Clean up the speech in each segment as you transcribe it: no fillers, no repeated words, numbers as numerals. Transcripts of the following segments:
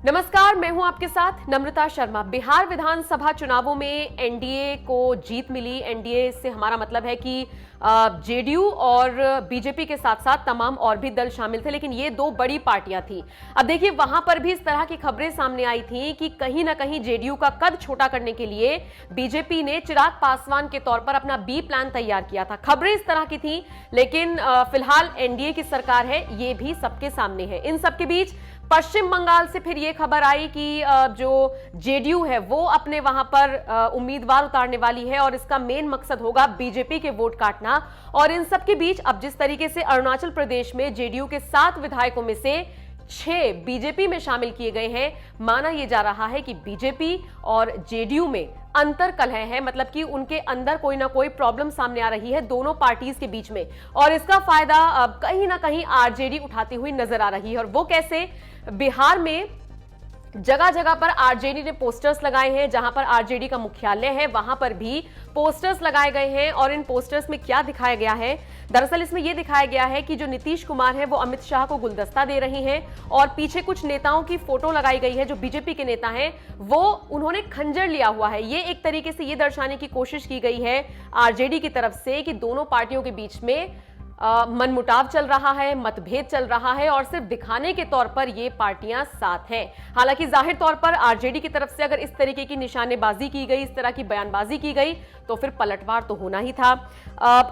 नमस्कार, मैं हूं आपके साथ नम्रता शर्मा। बिहार विधानसभा चुनावों में एनडीए को जीत मिली। एनडीए से हमारा मतलब है कि जेडीयू और बीजेपी के साथ साथ तमाम और भी दल शामिल थे, लेकिन ये दो बड़ी पार्टियां थी। अब देखिए, वहां पर भी इस तरह की खबरें सामने आई थी कि कहीं ना कहीं जेडीयू का कद छोटा करने के लिए बीजेपी ने चिराग पासवान के तौर पर अपना बी प्लान तैयार किया था। खबरें इस तरह की थी, लेकिन फिलहाल एनडीए की सरकार है, ये भी सबके सामने है। इन सबके बीच पश्चिम बंगाल से फिर यह खबर आई कि जो जेडीयू है वो अपने वहां पर उम्मीदवार उतारने वाली है और इसका मेन मकसद होगा बीजेपी के वोट काटना। और इन सब के बीच अब जिस तरीके से अरुणाचल प्रदेश में जेडीयू के 7 विधायकों में से 6 बीजेपी में शामिल किए गए हैं, माना यह जा रहा है कि बीजेपी और जेडीयू में अंतर कलह है, मतलब कि उनके अंदर कोई ना कोई प्रॉब्लम सामने आ रही है दोनों पार्टीज के बीच में। और इसका फायदा अब कहीं ना कहीं आरजेडी उठाती हुई नजर आ रही है। और वो कैसे? बिहार में जगह जगह पर आरजेडी ने पोस्टर्स लगाए हैं। जहां पर आरजेडी का मुख्यालय है वहां पर भी पोस्टर्स लगाए गए हैं। और इन पोस्टर्स में क्या दिखाया गया है? दरअसल इसमें यह दिखाया गया है कि जो नीतीश कुमार है वो अमित शाह को गुलदस्ता दे रहे हैं और पीछे कुछ नेताओं की फोटो लगाई गई है जो बीजेपी के नेता हैं, वो उन्होंने खंजर लिया हुआ है। ये एक तरीके से ये दर्शाने की कोशिश की गई है आरजेडी की तरफ से कि दोनों पार्टियों के बीच में मनमुटाव चल रहा है, मतभेद चल रहा है और सिर्फ दिखाने के तौर पर ये पार्टियां साथ हैं। हालांकि जाहिर तौर पर आरजेडी की तरफ से अगर इस तरीके की निशानेबाजी की गई, इस तरह की बयानबाजी की गई, तो फिर पलटवार तो होना ही था।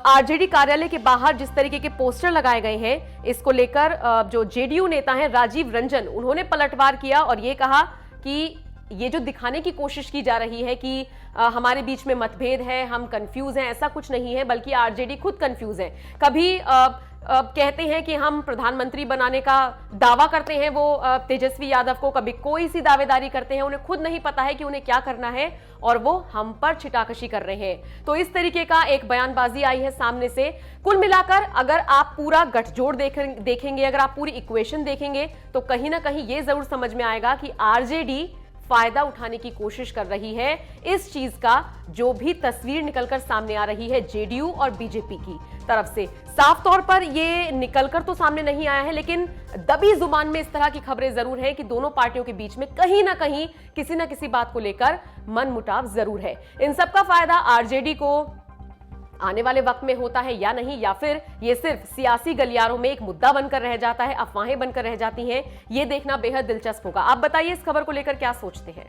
आरजेडी कार्यालय के बाहर जिस तरीके के पोस्टर लगाए गए हैं, इसको लेकर जो जेडीयू नेता हैं राजीव रंजन, उन्होंने पलटवार किया और ये कहा कि ये जो दिखाने की कोशिश की जा रही है कि हमारे बीच में मतभेद है, हम कंफ्यूज हैं, ऐसा कुछ नहीं है, बल्कि आरजेडी खुद कंफ्यूज है। कभी कहते हैं कि हम प्रधानमंत्री बनाने का दावा करते हैं वो तेजस्वी यादव को, कभी कोई सी दावेदारी करते हैं, उन्हें खुद नहीं पता है कि उन्हें क्या करना है और वो हम पर छिटाकशी कर रहे हैं। तो इस तरीके का एक बयानबाजी आई है सामने से। कुल मिलाकर अगर आप पूरा गठजोड़ देखेंगे, अगर आप पूरी इक्वेशन देखेंगे, तो कहीं ना कहीं ये जरूर समझ में आएगा कि आरजेडी फायदा उठाने की कोशिश कर रही है इस चीज का, जो भी तस्वीर निकलकर सामने आ रही है जेडीयू और बीजेपी की तरफ से। साफ तौर पर ये निकलकर तो सामने नहीं आया है, लेकिन दबी जुबान में इस तरह की खबरें जरूर है कि दोनों पार्टियों के बीच में कहीं ना कहीं किसी ना किसी बात को लेकर मनमुटाव जरूर है। इन सबका फायदा आरजेडी को आने वाले वक्त में होता है या नहीं, या फिर ये सिर्फ सियासी गलियारों में एक मुद्दा बनकर रह जाता है, अफवाहें बनकर रह जाती हैं, ये देखना बेहद दिलचस्प होगा। आप बताइए इस खबर को लेकर क्या सोचते हैं।